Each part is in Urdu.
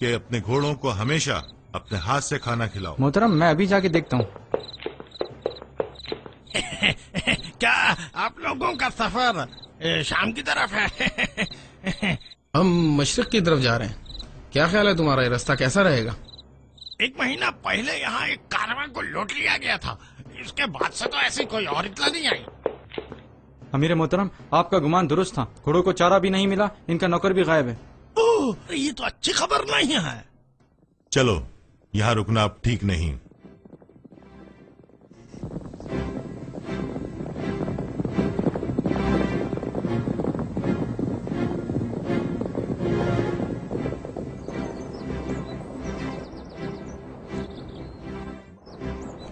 کہ اپنے گھوڑوں کو ہمیشہ اپنے ہاتھ سے کھانا کھلاؤ. محترم میں ابھی جا کے دیکھتا ہوں. کیا آپ لوگوں کا سفر شام کی طرف ہے؟ ہم مشرق کی طرف جا رہے ہیں. کیا خیال ہے تمہارا، یہ راستہ کیسا رہے گا؟ 1 مہینہ پہلے یہاں ایک کارواں کو لوٹ لیا گیا تھا. اس کے بعد سے تو ایسی کوئی اور اطلاع نہیں آئی. امیر محترم آپ کا گمان درست تھا، گھوڑوں کو چارہ بھی نہیں ملا، ان کا نوکر بھی غائب ہے. اوہ، یہ تو اچھی خبر نہیں ہے. چلو یہاں رکنا اب ٹھیک نہیں.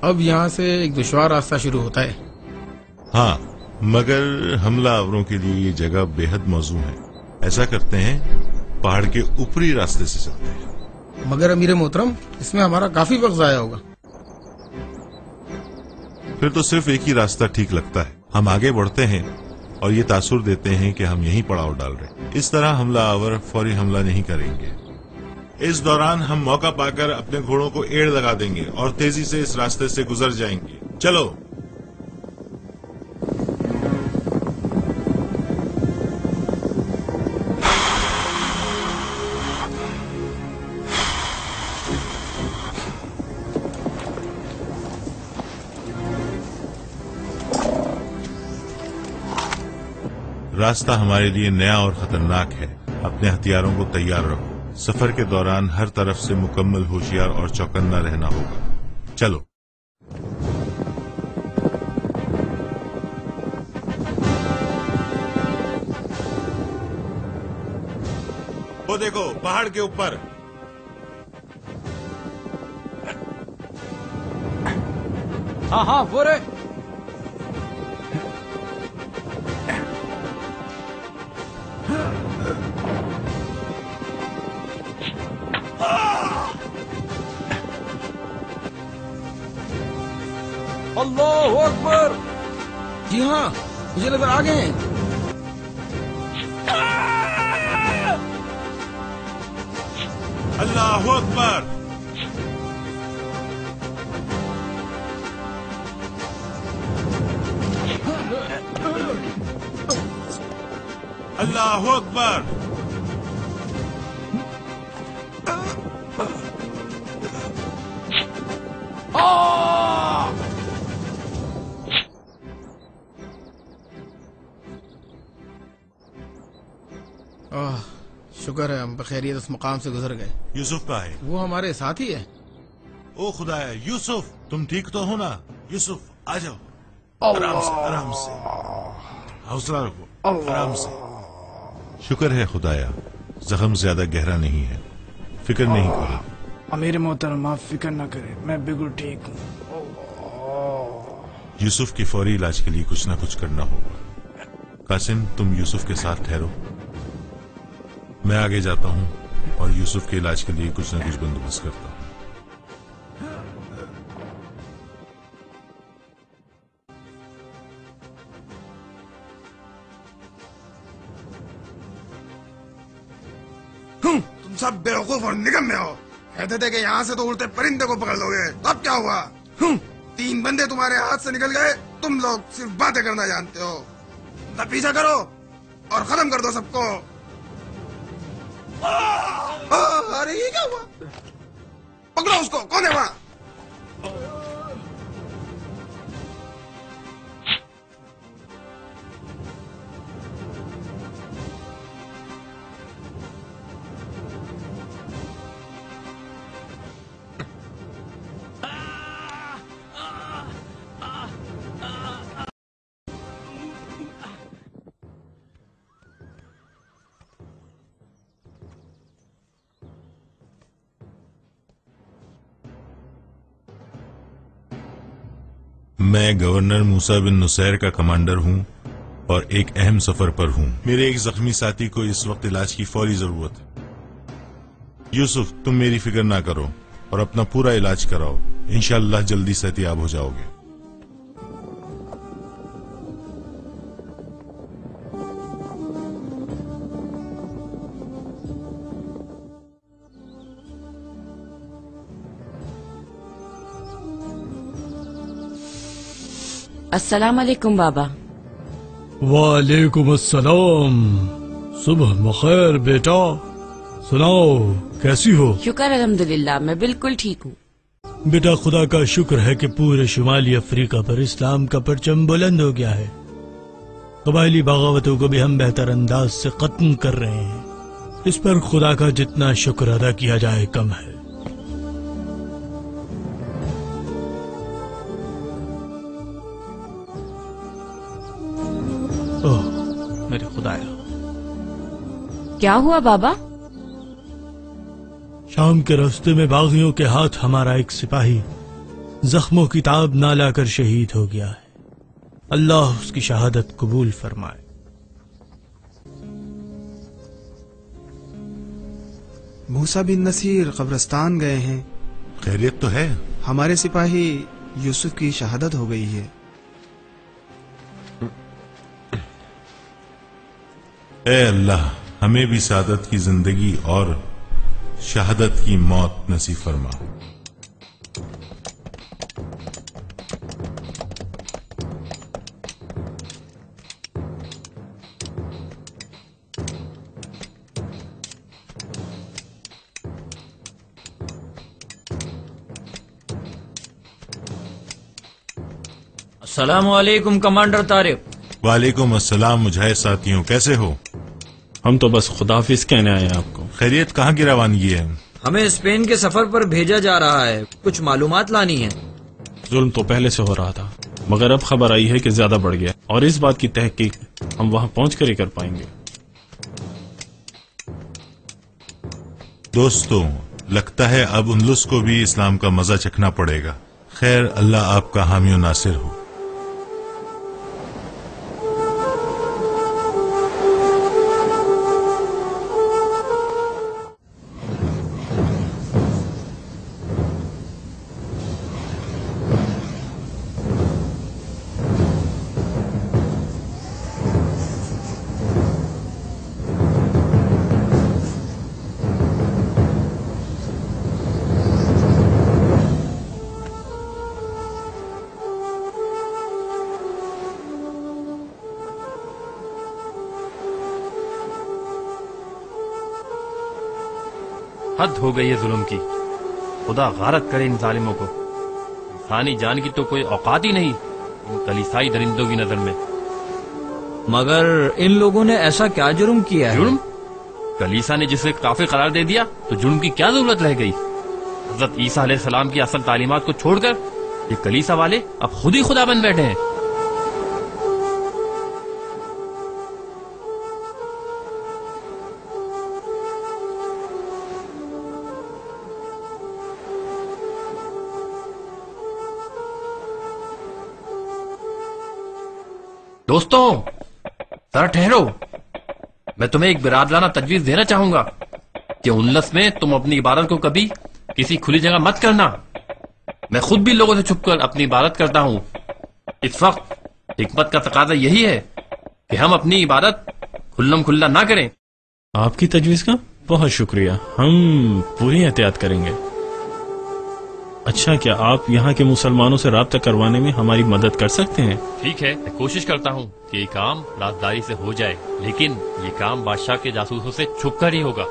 اب یہاں سے ایک دشوار راستہ شروع ہوتا ہے. ہاں، مگر حملہ آوروں کے لیے یہ جگہ بے حد موزوں ہے. ایسا کرتے ہیں پہاڑ کے اوپری راستے سے چلتے ہیں. مگر امیر محترم اس میں ہمارا کافی وقت ضائع ہوگا. پھر تو صرف ایک ہی راستہ ٹھیک لگتا ہے. ہم آگے بڑھتے ہیں اور یہ تاثر دیتے ہیں کہ ہم یہیں پڑاؤ ڈال رہے ہیں. اس طرح حملہ آور فوری حملہ نہیں کریں گے. اس دوران ہم موقع پا کر اپنے گھوڑوں کو ایڑ لگا دیں گے اور تیزی سے اس راستے سے گزر جائیں گے. چلو. راستہ ہمارے لیے نیا اور خطرناک ہے. اپنے ہتھیاروں کو تیار رکھو. سفر کے دوران ہر طرف سے مکمل ہوشیار اور چوکنا رہنا ہوگا. چلو. وہ دیکھو پہاڑ کے اوپر. ہاں ہاں وہ رہے. اللہ اکبر. جی ہاں مجھے نظر آ گئے ہیں. اللہ اکبر. اللہ اکبر. شکر ہے ہم بخیریت اس مقام سے گزر گئے. یوسف کا ہے. وہ ہمارے ساتھ ہی ہے. او خدایا یوسف تم ٹھیک تو ہو نا؟ یوسف آ جاؤ. آرام سے آرام سے حوصلہ رکھو. آرام سے. شکر ہے خدایا زخم زیادہ گہرا نہیں ہے. فکر نہیں کرو. امیر محترم آپ فکر نہ کریں، میں بالکل ٹھیک ہوں. یوسف کی فوری علاج کے لیے کچھ نہ کچھ کرنا ہوگا. قاسم تم یوسف کے ساتھ ٹھہرو. میں آگے جاتا ہوں اور یوسف کے علاج کے لیے کچھ نہ کچھ بندوبست کرتا ہوں. تم سب بیوقوف اور نگم ہو. کہتے تھے کہ یہاں سے تو اڑتے پرندے کو پکڑ لو گے. اب کیا ہوا؟ 3 بندے تمہارے ہاتھ سے نکل گئے. تم لوگ صرف باتیں کرنا جانتے ہو. نہ پیچھا کرو اور ختم کر دو سب کو. ارے یہ کیا ہوا؟ پکڑو اس کو. کون ہے وہاں؟ میں گورنر موسیٰ بن نصیر کا کمانڈر ہوں اور ایک اہم سفر پر ہوں. میرے ایک زخمی ساتھی کو اس وقت علاج کی فوری ضرورت ہے. یوسف تم میری فکر نہ کرو اور اپنا پورا علاج کراؤ. انشاءاللہ جلدی صحتیاب ہو جاؤ گے. السلام علیکم بابا. وعلیکم السلام. صبح بخیر بیٹا. سناؤ کیسی ہو؟ شکر الحمدللہ میں بالکل ٹھیک ہوں. بیٹا خدا کا شکر ہے کہ پورے شمالی افریقہ پر اسلام کا پرچم بلند ہو گیا ہے. قبائلی بغاوتوں کو بھی ہم بہتر انداز سے ختم کر رہے ہیں. اس پر خدا کا جتنا شکر ادا کیا جائے کم ہے. میرے خدایا. کیا ہوا بابا؟ شام کے راستے میں باغیوں کے ہاتھ ہمارا ایک سپاہی زخموں کی تاب نہ لا کر شہید ہو گیا ہے. اللہ اس کی شہادت قبول فرمائے. موسیٰ بن نصیر قبرستان گئے ہیں. خیریت تو ہے؟ ہمارے سپاہی یوسف کی شہادت ہو گئی ہے. اے اللہ ہمیں بھی سعادت کی زندگی اور شہادت کی موت نصیب فرما. السلام علیکم کمانڈر طارق. وعلیکم السلام مجاہد ساتھیوں، کیسے ہو؟ ہم تو بس خداحافظ کہنے آئے ہیں آپ کو. خیریت؟ کہاں کی روانگی ہے؟ ہمیں اسپین کے سفر پر بھیجا جا رہا ہے، کچھ معلومات لانی ہے. ظلم تو پہلے سے ہو رہا تھا مگر اب خبر آئی ہے کہ زیادہ بڑھ گیا اور اس بات کی تحقیق ہم وہاں پہنچ کر ہی کر پائیں گے. دوستوں لگتا ہے اب اندلس کو بھی اسلام کا مزہ چکھنا پڑے گا. خیر اللہ آپ کا حامی و ناصر ہو. حد ہو گئی ہے ظلم کی. خدا غارت کرے ان ظالموں کو. انسانی جان کی تو کوئی اوقات ہی نہیں ان کلیسائی درندوں کی نظر میں. مگر ان لوگوں نے ایسا کیا جرم کیا ہے؟ جرم؟ کلیسا نے جسے کافر قرار دے دیا تو جرم کی کیا ضرورت رہ گئی؟ حضرت عیسیٰ علیہ السلام کی اصل تعلیمات کو چھوڑ کر یہ کلیسا والے اب خود ہی خدا بن بیٹھے ہیں. دوستوں ذرا ٹھہرو، میں تمہیں ایک برادرانہ تجویز دینا چاہوں گا کہ اندلس میں تم اپنی عبادت کو کبھی کسی کھلی جگہ مت کرنا. میں خود بھی لوگوں سے چھپ کر اپنی عبادت کرتا ہوں. اس وقت حکمت کا تقاضا یہی ہے کہ ہم اپنی عبادت کھلم کھلا نہ کریں. آپ کی تجویز کا بہت شکریہ، ہم پوری احتیاط کریں گے. اچھا کیا آپ یہاں کے مسلمانوں سے رابطہ کروانے میں ہماری مدد کر سکتے ہیں؟ ٹھیک ہے، میں کوشش کرتا ہوں کہ یہ کام رازداری سے ہو جائے، لیکن یہ کام بادشاہ کے جاسوسوں سے چھپ کر ہی ہوگا.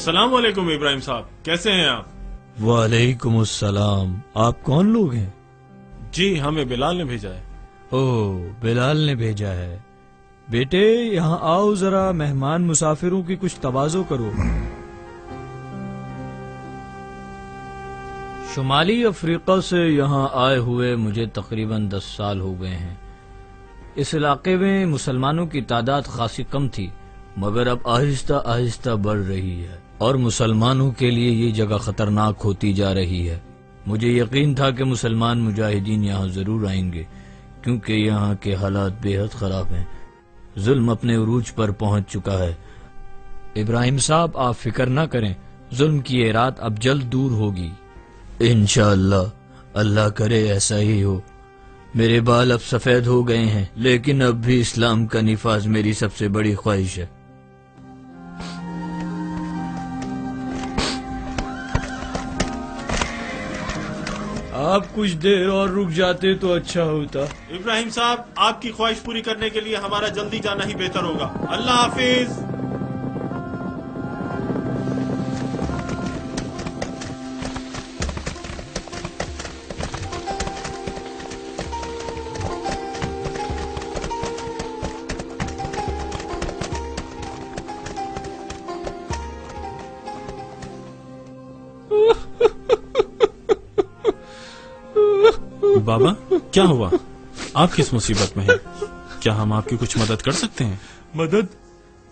السلام علیکم ابراہیم صاحب، کیسے ہیں آپ؟ وعلیکم السلام. آپ کون لوگ ہیں؟ جی ہمیں بلال نے بھیجا ہے. اوہ بلال نے بھیجا ہے. بیٹے یہاں آؤ، ذرا مہمان مسافروں کی کچھ تواضع کرو. شمالی افریقہ سے یہاں آئے ہوئے مجھے تقریباً 10 سال ہو گئے ہیں. اس علاقے میں مسلمانوں کی تعداد خاصی کم تھی مگر اب آہستہ آہستہ بڑھ رہی ہے اور مسلمانوں کے لیے یہ جگہ خطرناک ہوتی جا رہی ہے. مجھے یقین تھا کہ مسلمان مجاہدین یہاں ضرور آئیں گے کیونکہ یہاں کے حالات بے حد خراب ہیں. ظلم اپنے عروج پر پہنچ چکا ہے. ابراہیم صاحب آپ فکر نہ کریں، ظلم کی یہ رات اب جلد دور ہوگی انشاءاللہ. اللہ کرے ایسا ہی ہو. میرے بال اب سفید ہو گئے ہیں لیکن اب بھی اسلام کا نفاذ میری سب سے بڑی خواہش ہے. آپ کچھ دیر اور رک جاتے تو اچھا ہوتا. ابراہیم صاحب، آپ کی خواہش پوری کرنے کے لیے ہمارا جلدی جانا ہی بہتر ہوگا. اللہ حافظ. بابا، کیا ہوا؟ آپ کس مصیبت میں ہیں؟ کیا ہم آپ کی کچھ مدد کر سکتے ہیں؟ مدد؟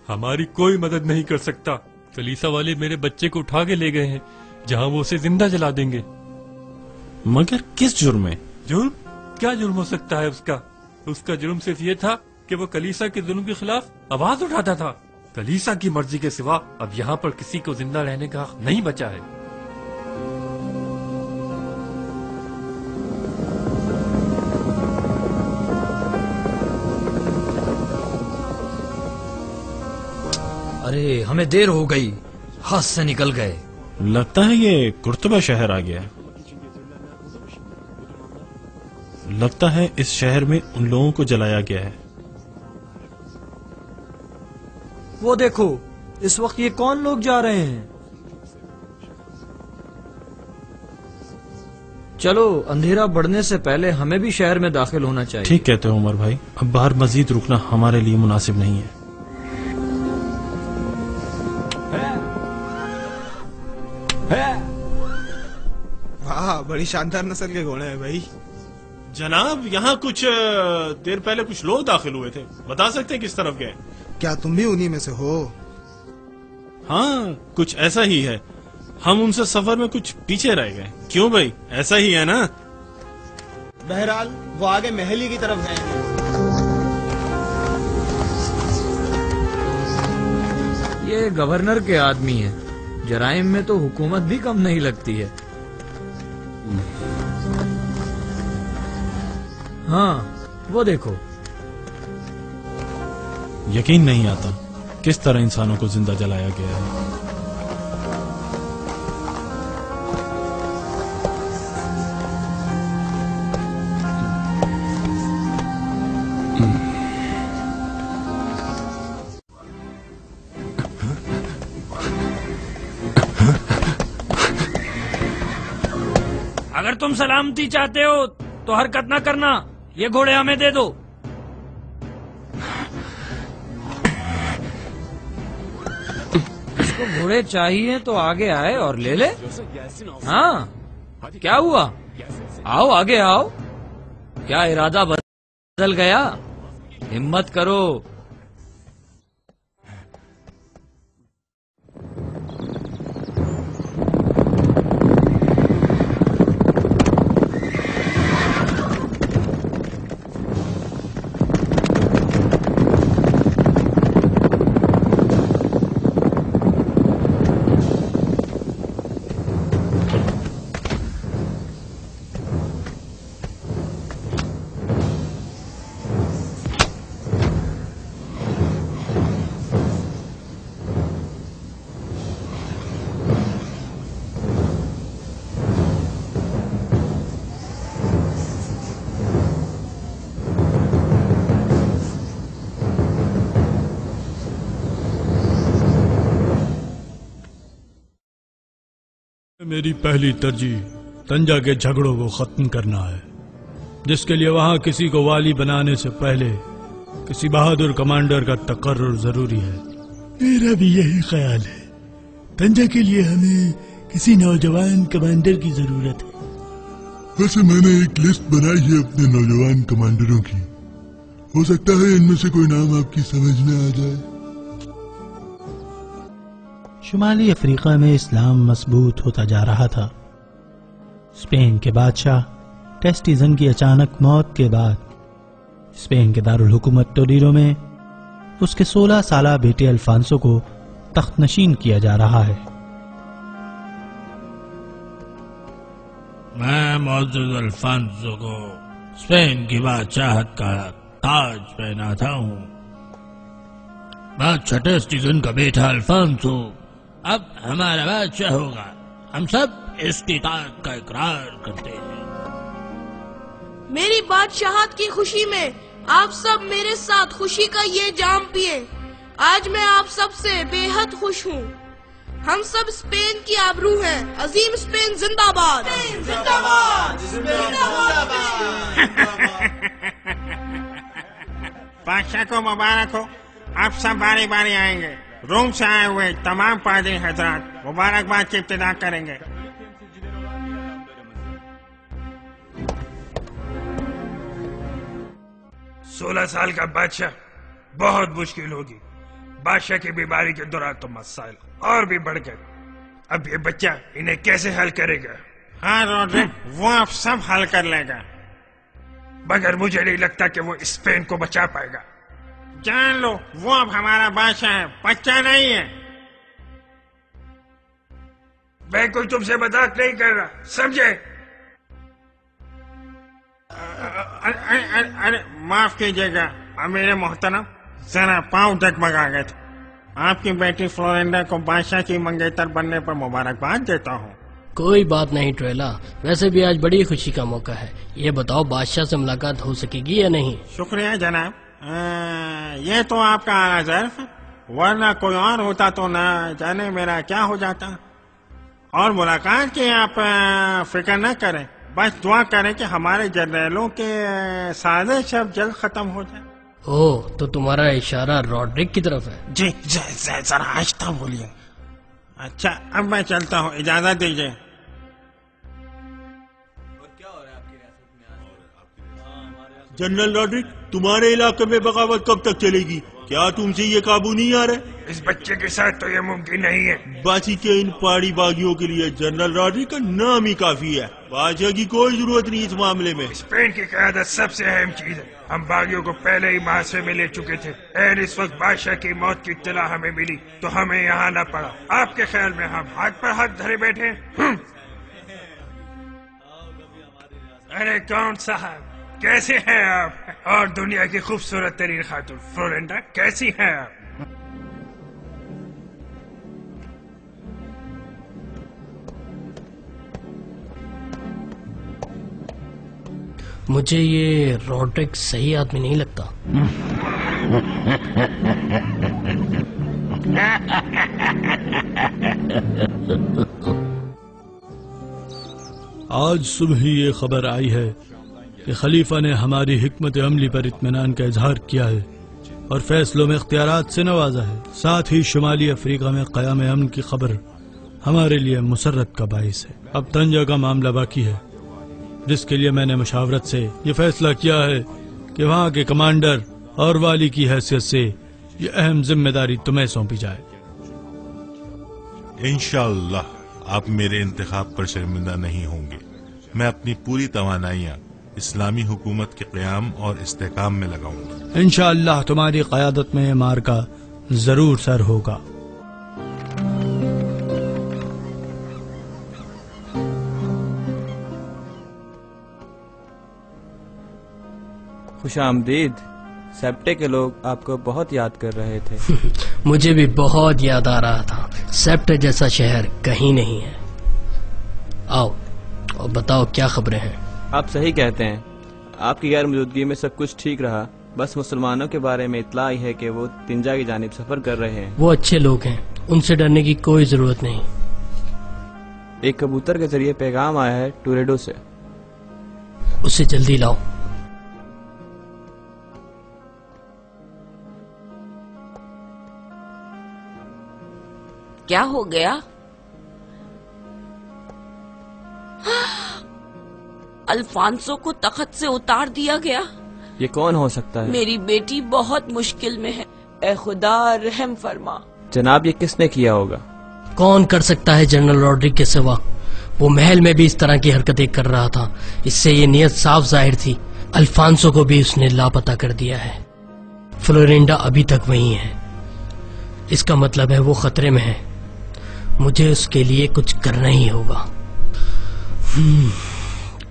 ہماری کوئی مدد نہیں کر سکتا. کلیسا والے میرے بچے کو اٹھا کے لے گئے ہیں جہاں وہ اسے زندہ جلا دیں گے. مگر کس جرم میں؟ جرم؟ کیا جرم ہو سکتا ہے اس کا؟ اس کا جرم صرف یہ تھا کہ وہ کلیسا کے ظلم کے خلاف آواز اٹھاتا تھا. کلیسا کی مرضی کے سوا اب یہاں پر کسی کو زندہ رہنے کا حق نہیں بچا ہے. ارے ہمیں دیر ہو گئی، ہاتھ سے نکل گئے. لگتا ہے یہ قرطبہ شہر آ گیا ہے. لگتا ہے اس شہر میں ان لوگوں کو جلایا گیا ہے. وہ دیکھو، اس وقت یہ کون لوگ جا رہے ہیں؟ چلو اندھیرا بڑھنے سے پہلے ہمیں بھی شہر میں داخل ہونا چاہیے. ٹھیک کہتے ہو عمر بھائی، اب باہر مزید رکنا ہمارے لیے مناسب نہیں ہے. واہ، بڑی شاندار نسل کے گھوڑے ہیں بھائی. جناب، یہاں کچھ دیر پہلے کچھ لوگ داخل ہوئے تھے. بتا سکتے ہیں کس طرف گئے؟ کیا تم بھی انہی میں سے ہو؟ ہاں، کچھ ایسا ہی ہے. ہم ان سے سفر میں کچھ پیچھے رہ گئے. کیوں بھائی، ایسا ہی ہے نا؟ بہرحال وہ آگے محلی کی طرف گئے ہیں. یہ گورنر کے آدمی ہیں. جرائم میں تو حکومت بھی کم نہیں لگتی ہے. ہاں، وہ دیکھو. یقین نہیں آتا کس طرح انسانوں کو زندہ جلایا گیا ہے. اگر تم سلامتی چاہتے ہو تو حرکت نہ کرنا. یہ گھوڑے ہمیں دے دو. اس کو گھوڑے چاہیے تو آگے آئے اور لے لے. ہاں، کیا ہوا؟ آؤ آگے آؤ. کیا ارادہ بدل گیا؟ ہمت کرو. میری پہلی ترجیح تنجا کے جھگڑوں کو ختم کرنا ہے، جس کے لیے وہاں کسی کو والی بنانے سے پہلے کسی بہادر کمانڈر کا تقرر ضروری ہے. میرا بھی یہی خیال ہے. تنجا کے لیے ہمیں کسی نوجوان کمانڈر کی ضرورت ہے. ویسے میں نے ایک لسٹ بنائی ہے اپنے نوجوان کمانڈروں کی. ہو سکتا ہے ان میں سے کوئی نام آپ کی سمجھ میں آ جائے. شمالی افریقہ میں اسلام مضبوط ہوتا جا رہا تھا. اسپین کے بادشاہ ٹیسٹیزن کی اچانک موت کے بعد اسپین کے دارالحکومت ٹولیرو میں اس کے 16 سالہ بیٹے الفانسو کو تخت نشین کیا جا رہا ہے. میں معزز الفانسو کو اسپین کی بادشاہت کا تاج پہناتا ہوں. بادشاہ ٹیسٹیزن کا بیٹا الفانسو اب ہمارا بادشاہ ہوگا. ہم سب اس کی اطاعت کا اقرار کرتے ہیں. میری بادشاہت کی خوشی میں آپ سب میرے ساتھ خوشی کا یہ جام پیے. آج میں آپ سب سے بے حد خوش ہوں. ہم سب اسپین کی آبرو ہیں. عظیم اسپین زندہ باد. بادشاہ کو مبارک ہو. آپ سب باری باری آئیں گے. روم سے آئے ہوئے تمام پادری حضرات مبارکباد کی ابتدا کریں گے. سولہ سال کا بادشاہ بہت مشکل ہوگی. بادشاہ کی بیماری کے دوران تو مسائل اور بھی بڑھ گئے. اب یہ بچہ انہیں کیسے حل کرے گا؟ ہاں روڈرک، وہ آپ سب حل کر لے گا. مگر مجھے نہیں لگتا کہ وہ اسپین کو بچا پائے گا. جان لو وہ اب ہمارا بادشاہ ہے، بچہ نہیں ہے. میں کوئی تم سے مذاق نہیں کر رہا، سمجھے؟ ارے معاف کیجیے گا امیر محترم، ذرا پاؤں ڈگمگا گئے تھے. آپ کی بیٹی فلورینڈا کو بادشاہ کی منگیتر بننے پر مبارکباد دیتا ہوں. کوئی بات نہیں ٹریلا، ویسے بھی آج بڑی خوشی کا موقع ہے. یہ بتاؤ بادشاہ سے ملاقات ہو سکے گی یا نہیں؟ شکریہ جناب. یہ تو آپ کا اعلیٰ ظرف ہے، ورنہ کوئی اور ہوتا تو نہ جانے میرا کیا ہو جاتا. اور ملاقات کی آپ فکر نہ کریں، بس دعا کریں کہ ہمارے جرنیلوں کے سازش اب جلد ختم ہو جائے. تو تمہارا اشارہ روڈرک کی طرف ہے؟ جی ذرا آہستہ بولیے. اچھا اب میں چلتا ہوں، اجازت دیجیے. جنرل روڈرک، تمہارے علاقے میں بغاوت کب تک چلے گی؟ کیا تم سے یہ قابو نہیں آ رہے؟ اس بچے کے ساتھ تو یہ ممکن نہیں ہے. باسی کے ان پہاڑی باغیوں کے لیے جنرل روڈرک کا نام ہی کافی ہے. بادشاہ کی کوئی ضرورت نہیں اس معاملے میں. اسپین کی قیادت سب سے اہم چیز ہے. ہم باغیوں کو پہلے ہی محاصرے میں لے چکے تھے. اس وقت بادشاہ کی موت کی اطلاع ہمیں ملی تو ہمیں یہاں نہ پڑا. آپ کے خیال میں ہم ہاتھ پر ہاتھ دھرے بیٹھے؟ ارے کون صاحب، کیسے ہیں آپ؟ اور دنیا کی خوبصورت ترین خاتون فلورینڈا کیسی ہیں آپ؟ مجھے یہ روڈرک صحیح آدمی نہیں لگتا. آج صبح ہی یہ خبر آئی ہے کہ خلیفہ نے ہماری حکمت عملی پر اطمینان کا اظہار کیا ہے اور فیصلوں میں اختیارات سے نوازا ہے. ساتھ ہی شمالی افریقہ میں قیام امن کی خبر ہمارے لیے مسرت کا باعث ہے. اب طنجہ کا معاملہ باقی ہے، جس کے لیے میں نے مشاورت سے یہ فیصلہ کیا ہے کہ وہاں کے کمانڈر اور والی کی حیثیت سے یہ اہم ذمہ داری تمہیں سونپی جائے. انشاءاللہ آپ میرے انتخاب پر شرمندہ نہیں ہوں گے. میں اپنی پوری توانائیاں اسلامی حکومت کے قیام اور استحکام میں لگاؤں گا. انشاءاللہ تمہاری قیادت میں یہ معرکہ ضرور سر ہوگا. خوش آمدید. سیپٹے کے لوگ آپ کو بہت یاد کر رہے تھے. مجھے بھی بہت یاد آ رہا تھا. سیپٹے جیسا شہر کہیں نہیں ہے. آؤ اور بتاؤ کیا خبریں ہیں؟ آپ صحیح کہتے ہیں. آپ کی غیر موجودگی میں سب کچھ ٹھیک رہا. بس مسلمانوں کے بارے میں اطلاع آئی ہے کہ وہ تنجا کی جانب سفر کر رہے ہیں. وہ اچھے لوگ ہیں، ان سے ڈرنے کی کوئی ضرورت نہیں. ایک کبوتر کے ذریعے پیغام آیا ہے ٹوریڈو سے. اسے جلدی لاؤ. کیا ہو گیا؟ الفانسو کو تخت سے اتار دیا گیا. یہ کون ہو سکتا ہے؟ میری بیٹی بہت مشکل میں ہے. اے خدا رحم فرما. جناب یہ کس نے کیا ہوگا؟ کون کر سکتا ہے جنرل روڈرک کے سوا؟ وہ محل میں بھی اس طرح کی حرکتیں کر رہا تھا. اس سے یہ نیت صاف ظاہر تھی. الفانسو کو بھی اس نے لاپتہ کر دیا ہے. فلورینڈا ابھی تک وہیں ہے. اس کا مطلب ہے وہ خطرے میں ہے. مجھے اس کے لیے کچھ کرنا ہی ہوگا.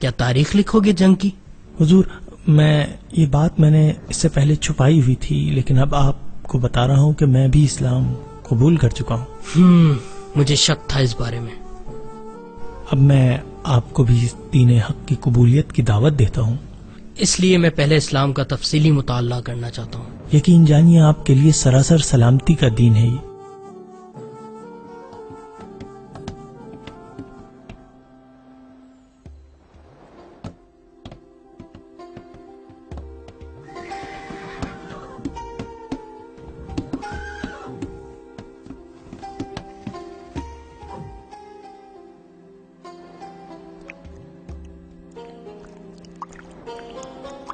کیا تاریخ لکھو گے جنگ کی؟ حضور یہ بات میں نے اس سے پہلے چھپائی ہوئی تھی، لیکن اب آپ کو بتا رہا ہوں کہ میں بھی اسلام قبول کر چکا ہوں۔ مجھے شک تھا اس بارے میں۔ اب میں آپ کو بھی دین حق کی قبولیت کی دعوت دیتا ہوں۔ اس لیے میں پہلے اسلام کا تفصیلی مطالعہ کرنا چاہتا ہوں۔ یقین جانیے آپ کے لیے سراسر سلامتی کا دین ہے یہ۔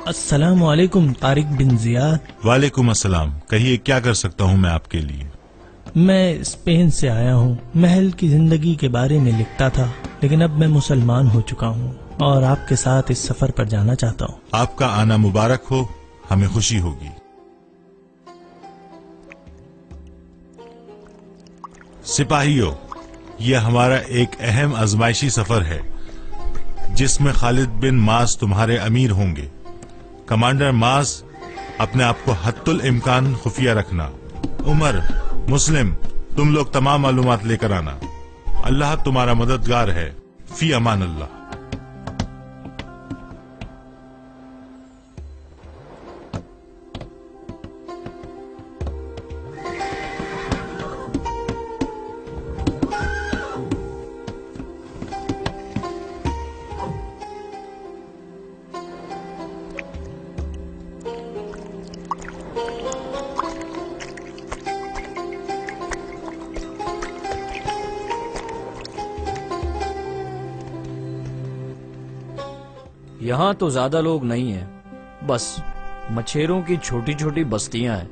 السلام علیکم طارق بن زیاد۔ وعلیکم السلام، کہیے کیا کر سکتا ہوں میں آپ کے لیے؟ میں اسپین سے آیا ہوں، محل کی زندگی کے بارے میں لکھتا تھا، لیکن اب میں مسلمان ہو چکا ہوں اور آپ کے ساتھ اس سفر پر جانا چاہتا ہوں۔ آپ کا آنا مبارک ہو، ہمیں خوشی ہوگی۔ سپاہیوں، یہ ہمارا ایک اہم آزمائشی سفر ہے جس میں خالد بن معاذ تمہارے امیر ہوں گے۔ کمانڈر معاذ، اپنے آپ کو حتی الامکان خفیہ رکھنا۔ عمر، مسلم، تم لوگ تمام معلومات لے کر آنا۔ اللہ تمہارا مددگار ہے۔ فی امان اللہ۔ یہاں تو زیادہ لوگ نہیں ہیں، بس مچھیروں کی چھوٹی چھوٹی بستیاں ہیں۔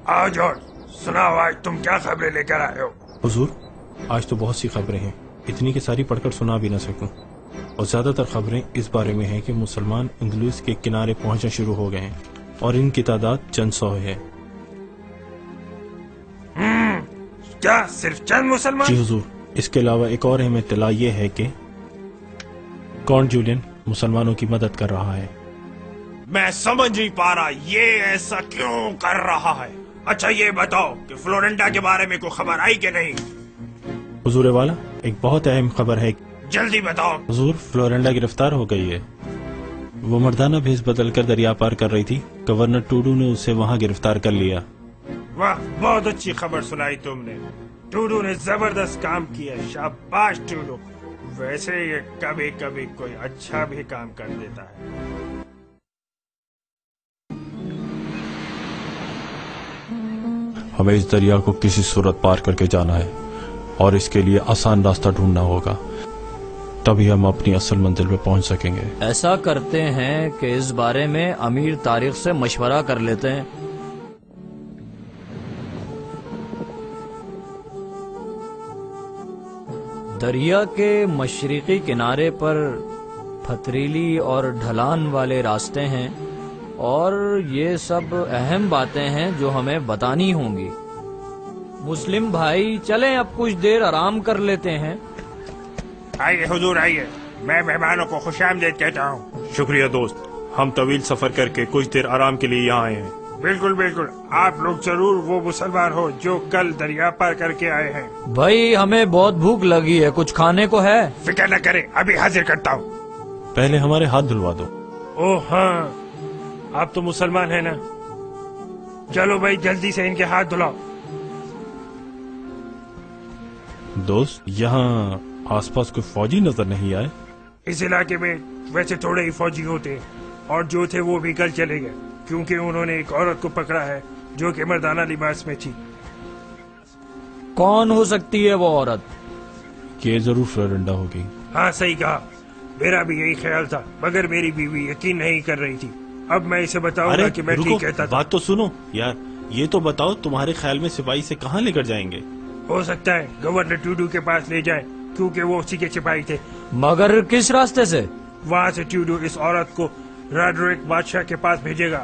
آج اور سناؤ، آج تم کیا خبریں لے کر آئے ہو؟ حضور، آج تو بہت سی خبریں ہیں، اتنی کہ ساری پڑھ کر سنا بھی نہ سکوں، اور زیادہ تر خبریں اس بارے میں ہیں کہ مسلمان اندلس کے کنارے پہنچنا شروع ہو گئے ہیں اور ان کی تعداد چند سو ہے۔ کیا صرف چند مسلمان؟ جی حضور، اس کے علاوہ ایک اور اہم اطلاع یہ ہے کہ کونٹ جولین مسلمانوں کی مدد کر رہا ہے۔ میں سمجھ نہیں پا رہا یہ ایسا کیوں کر رہا ہے۔ اچھا یہ بتاؤ کہ فلورنٹا کے بارے میں کوئی خبر آئی کہ نہیں؟ حضور والا، ایک بہت اہم خبر ہے۔ جلدی بتاؤ۔ حضور، فلورنٹا گرفتار ہو گئی ہے۔ وہ مردانہ بھیس بدل کر دریا پار کر رہی تھی، گورنر ٹوڈو نے اسے وہاں گرفتار کر لیا۔ واہ، بہت اچھی خبر سنائی تم نے۔ ٹوڈو نے زبردست کام کیا، شاباش ٹوڈو۔ ویسے یہ کبھی کبھی کوئی اچھا بھی کام کر دیتا ہے۔ ہمیں اس دریا کو کسی صورت پار کر کے جانا ہے اور اس کے لیے آسان راستہ ڈھونڈنا ہوگا، تبھی ہم اپنی اصل منزل پہ پہنچ سکیں گے۔ ایسا کرتے ہیں کہ اس بارے میں امیر طارق سے مشورہ کر لیتے ہیں۔ دریا کے مشرقی کنارے پر پتھریلی اور ڈھلان والے راستے ہیں، اور یہ سب اہم باتیں ہیں جو ہمیں بتانی ہوں گی۔ مسلم بھائی، چلیں اب کچھ دیر آرام کر لیتے ہیں۔ آئیے حضور، آئیے، میں مہمانوں کو خوش آمدید کہتا ہوں۔ شکریہ دوست، ہم طویل سفر کر کے کچھ دیر آرام کے لیے یہاں آئے ہیں۔ بالکل بالکل، آپ لوگ ضرور وہ مسلمان ہو جو کل دریا پار کر کے آئے ہیں۔ بھائی، ہمیں بہت بھوک لگی ہے، کچھ کھانے کو ہے؟ فکر نہ کریں، ابھی حاضر کرتا ہوں۔ پہلے ہمارے ہاتھ دھلوا دو۔ اوہ ہاں، آپ تو مسلمان ہیں نا؟ چلو بھائی، جلدی سے ان کے ہاتھ دھلاؤ۔ دوست، یہاں آس پاس کوئی فوجی نظر نہیں آئے؟ اس علاقے میں ویسے تھوڑے ہی فوجی ہوتے ہیں، اور جو تھے وہ بھی کل چلے گئے، کیونکہ انہوں نے ایک عورت کو پکڑا ہے جو کہ مردانہ لباس میں تھی۔ کون ہو سکتی ہے وہ عورت؟ یہ ضرور فلورنٹا ہوگی۔ ہاں صحیح کہا، میرا بھی یہی خیال تھا، مگر میری بیوی یقین نہیں کر رہی تھی۔ اب میں اسے بتاؤں گا کہ میں ٹھیک کہتا تھا۔ بات تو سنو یار، یہ تو بتاؤ تمہارے خیال میں سپاہی سے کہاں لے کر جائیں گے؟ ہو سکتا ہے گورنر ٹوڈو کے پاس لے جائیں، کیونکہ وہ اسی کے سپاہی تھے۔ مگر کس راستے سے؟ وہاں سے ٹوڈو اس عورت کو راڈرک بادشاہ کے پاس بھیجے گا،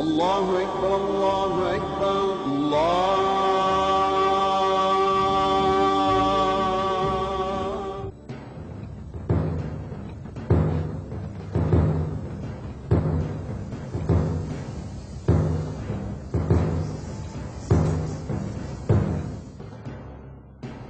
Allahu Akbar, Allahu Akbar, Allah.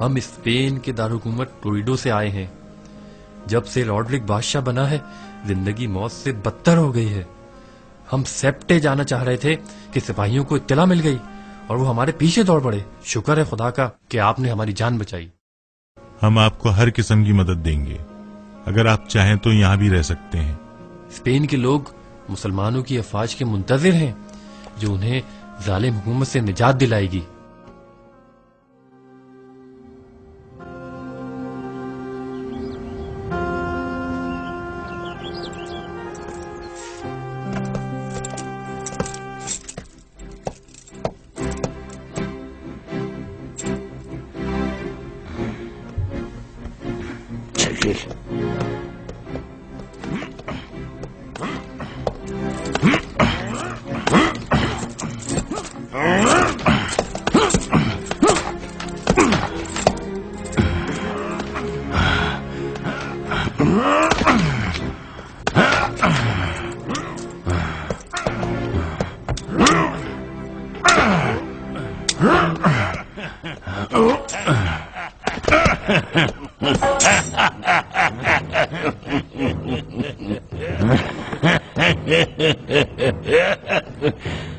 ہم اسپین کے دارالحکومت ٹولیڈو سے آئے ہیں. جب سے رودرک بادشاہ بنا ہے زندگی موت سے بدتر ہو گئی ہے. ہم سیپٹے جانا چاہ رہے تھے کہ سپاہیوں کو اطلاع مل گئی اور وہ ہمارے پیچھے دوڑ پڑے. شکر ہے خدا کا کہ آپ نے ہماری جان بچائی. ہم آپ کو ہر قسم کی مدد دیں گے. اگر آپ چاہیں تو یہاں بھی رہ سکتے ہیں. اسپین کے لوگ مسلمانوں کی افواج کے منتظر ہیں جو انہیں ظالم حکومت سے نجات دلائے گی.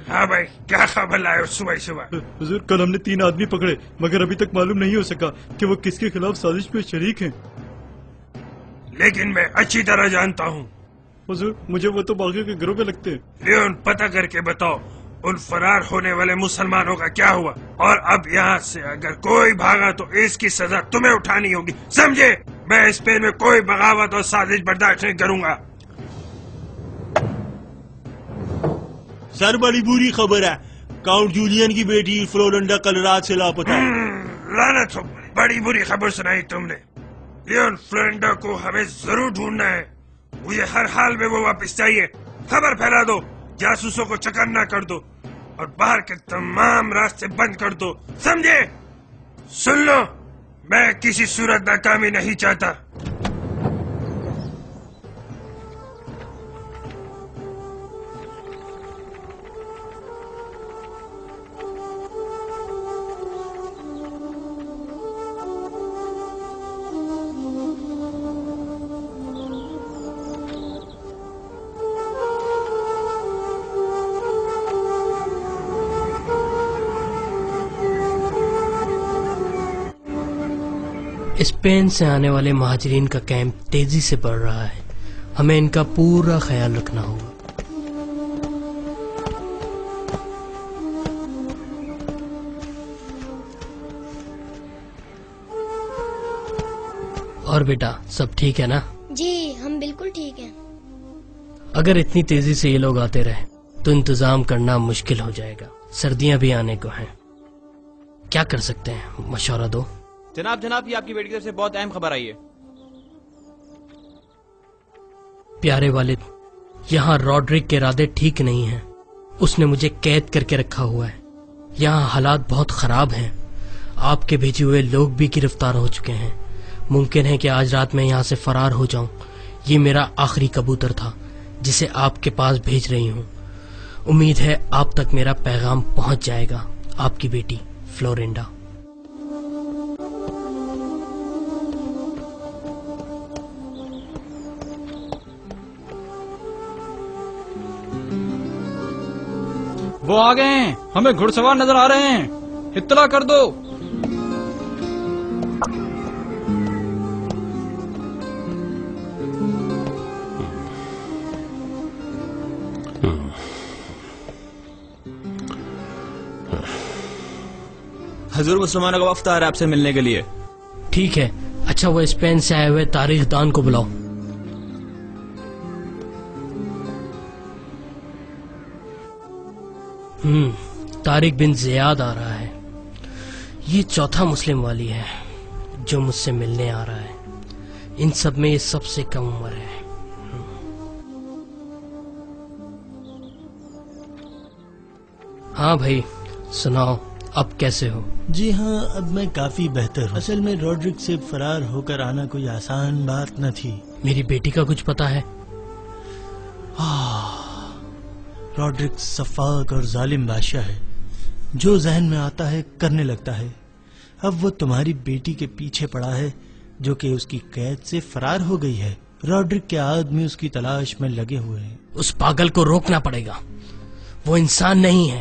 ہاں بھائی، کیا خبر لائے صبح صبح؟ حضور کل ہم نے 3 آدمی پکڑے مگر ابھی تک معلوم نہیں ہو سکا کہ وہ کس کے خلاف سازش میں شریک ہیں. لیکن میں اچھی طرح جانتا ہوں. حضور مجھے وہ تو باغیوں کے گروہ میں لگتے ہیں. لیون پتہ کر کے بتاؤ ان فرار ہونے والے مسلمانوں کا کیا ہوا، اور اب یہاں سے اگر کوئی بھاگا تو اس کی سزا تمہیں اٹھانی ہوگی، سمجھے؟ میں اسپین میں کوئی بغاوت اور سازش برداشت نہیں کروں گا. سر بڑی بری خبر ہے، کاؤنٹ جولین کی بیٹی فلورنڈا کل رات سے لاپتہ ہے. لعنت ہو، بڑی بری خبر سنائی تم نے. لیون فلورنڈا کو ہمیں ضرور ڈھونڈنا ہے. مجھے ہر حال میں وہ واپس چاہیے. خبر پھیلا دو، جاسوسوں کو چکنا کر دو اور باہر کے تمام راستے بند کر دو، سمجھے؟ سن لو، میں کسی صورت ناکامی نہیں چاہتا. اسپین سے آنے والے مہاجرین کا کیمپ تیزی سے بڑھ رہا ہے. ہمیں ان کا پورا خیال رکھنا ہوگا. اور بیٹا سب ٹھیک ہے نا؟ جی ہم بالکل ٹھیک ہیں. اگر اتنی تیزی سے یہ لوگ آتے رہے تو انتظام کرنا مشکل ہو جائے گا. سردیاں بھی آنے کو ہیں. کیا کر سکتے ہیں؟ مشورہ دو. جناب یہ آپ کی بیٹی کی طرف سے بہت اہم خبر آئی ہے. پیارے والد، یہاں رودرک کے ارادے ٹھیک نہیں ہیں. اس نے مجھے قید کر کے رکھا ہوا ہے. یہاں حالات بہت خراب ہیں. آپ کے بھیجے ہوئے لوگ بھی گرفتار ہو چکے ہیں. ممکن ہے کہ آج رات میں یہاں سے فرار ہو جاؤں. یہ میرا آخری کبوتر تھا جسے آپ کے پاس بھیج رہی ہوں. امید ہے آپ تک میرا پیغام پہنچ جائے گا. آپ کی بیٹی فلورنڈا. وہ آ گئے ہیں. ہمیں گھڑ سوار نظر آ رہے ہیں. اطلاع کر دو. حضور مسلمانوں کا وفد آ رہا ہے آپ سے ملنے کے لیے. ٹھیک ہے. اچھا وہ اسپین سے آئے ہوئے تاریخ دان کو بلاؤ. طارق بن زیاد آ رہا ہے. یہ چوتھا مسلم والی ہے جو مجھ سے ملنے آ رہا ہے. ان سب میں یہ سب سے کم عمر ہے. ہاں بھائی سناؤ، اب کیسے ہو؟ جی ہاں، اب میں کافی بہتر ہوں. اصل میں رودرک سے فرار ہو کر آنا کوئی آسان بات نہ تھی. میری بیٹی کا کچھ پتا ہے؟ رودرک صفاق اور ظالم بادشاہ ہے. جو ذہن میں آتا ہے کرنے لگتا ہے. اب وہ تمہاری بیٹی کے پیچھے پڑا ہے جو کہ اس کی قید سے فرار ہو گئی ہے. راڈرک کے آدمی اس کی تلاش میں لگے ہوئے ہیں. اس پاگل کو روکنا پڑے گا، وہ انسان نہیں ہے.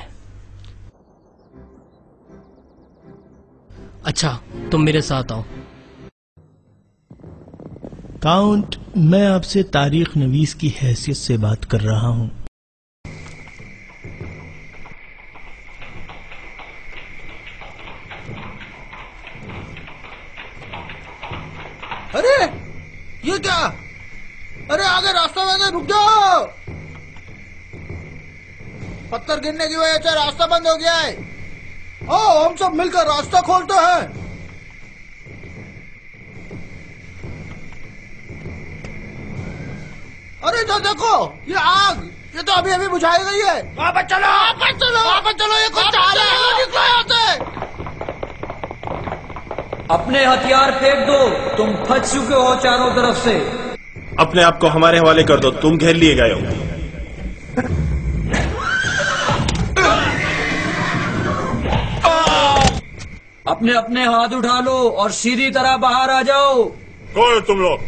اچھا تم میرے ساتھ آؤ. کاؤنٹ، میں آپ سے تاریخ نویس کی حیثیت سے بات کر رہا ہوں. ارے یہ کیا؟ ارے آگے راستہ میں رک جاؤ، پتھر گرنے کی وجہ سے راستہ بند ہو گیا ہے. آؤ ہم سب مل کر راستہ کھولتے ہیں. ارے جو دیکھو یہ آگ، یہ تو ابھی ابھی بجھائی گئی ہے. واپس چلو واپس چلو واپس چلو، یہ کچھ چال ہے، نکلو یہاں سے. اپنے ہتھیار پھینک دو، تم پھنس چکے ہو چاروں طرف سے. اپنے آپ کو ہمارے حوالے کر دو، تم گھیر لیے گئے ہو. اپنے اپنے ہاتھ اٹھا لو اور سیدھی طرح باہر آ جاؤ. کون ہو تم لوگ؟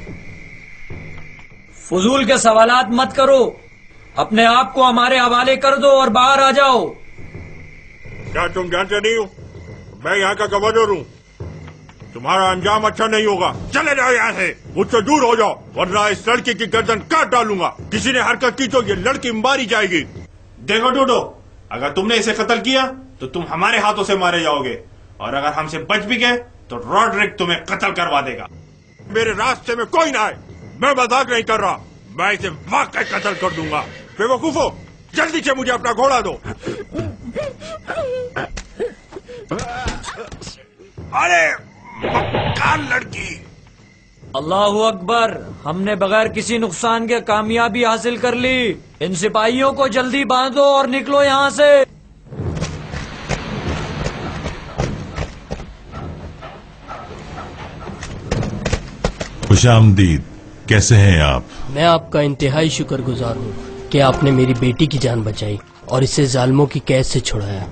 فضول کے سوالات مت کرو، اپنے آپ کو ہمارے حوالے کر دو اور باہر آ جاؤ. کیا تم جانتے نہیں ہو میں یہاں کا گورنر ہوں؟ تمہارا انجام اچھا نہیں ہوگا. چلے جاؤ یہاں سے، مجھ سے دور ہو جاؤ ورنہ اس لڑکی کی گردن کاٹ ڈالوں گا. کسی نے حرکت کی تو یہ لڑکی ماری جائے گی. دیکھو ڈوڈو، اگر تم نے اسے قتل کیا تو تم ہمارے ہاتھوں سے مارے جاؤ گے، اور اگر ہم سے بچ بھی گئے تو راڈرک تمہیں قتل کروا دے گا. میرے راستے میں کوئی نہ آئے، میں مذاق نہیں کر رہا، میں اسے واقعی قتل کر دوں گا. بے وقوفو، جلدی سے مجھے اپنا گھوڑا دو. ارے مکار لڑکی. اللہ اکبر، ہم نے بغیر کسی نقصان کے کامیابی حاصل کر لی. ان سپاہیوں کو جلدی باندھو اور نکلو یہاں سے. خوش آمدید، کیسے ہیں آپ؟ میں آپ کا انتہائی شکر گزار ہوں کہ آپ نے میری بیٹی کی جان بچائی اور اسے ظالموں کی قید سے چھڑایا.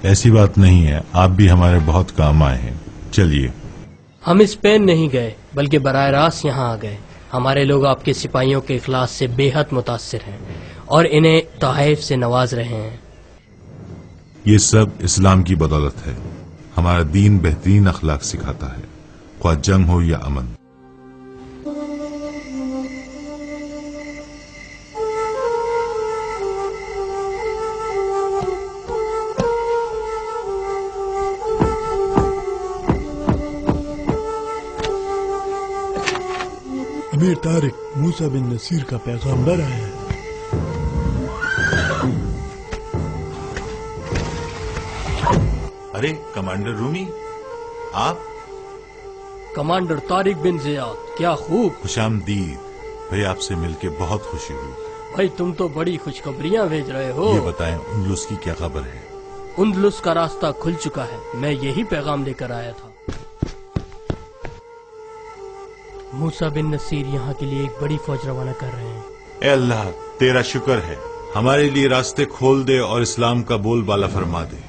ایسی بات نہیں ہے، آپ بھی ہمارے بہت کام آئے ہیں. چلیے. ہم اسپین نہیں گئے بلکہ براہ راست یہاں آ گئے. ہمارے لوگ آپ کے سپاہیوں کے اخلاص سے بے حد متاثر ہیں اور انہیں تحائف سے نواز رہے ہیں. یہ سب اسلام کی بدولت ہے. ہمارا دین بہترین اخلاق سکھاتا ہے، خواہ جنگ ہو یا امن. امیر طارق، موسیٰ بن نصیر کا پیغامبر آیا ہے. ارے کمانڈر رومی، آپ؟ کمانڈر طارق بن زیاد، کیا خوب. خوش آمدید بھائی، آپ سے مل کے بہت خوشی ہوئی. بھائی تم تو بڑی خوشخبریاں بھیج رہے ہو. یہ بتائیں اندلس کی کیا خبر ہے؟ اندلس کا راستہ کھل چکا ہے، میں یہی پیغام لے کر آیا تھا. موسیٰ بن نصیر یہاں کے لیے ایک بڑی فوج روانہ کر رہے ہیں. اے اللہ تیرا شکر ہے، ہمارے لیے راستے کھول دے اور اسلام کا بول بالا فرما دے.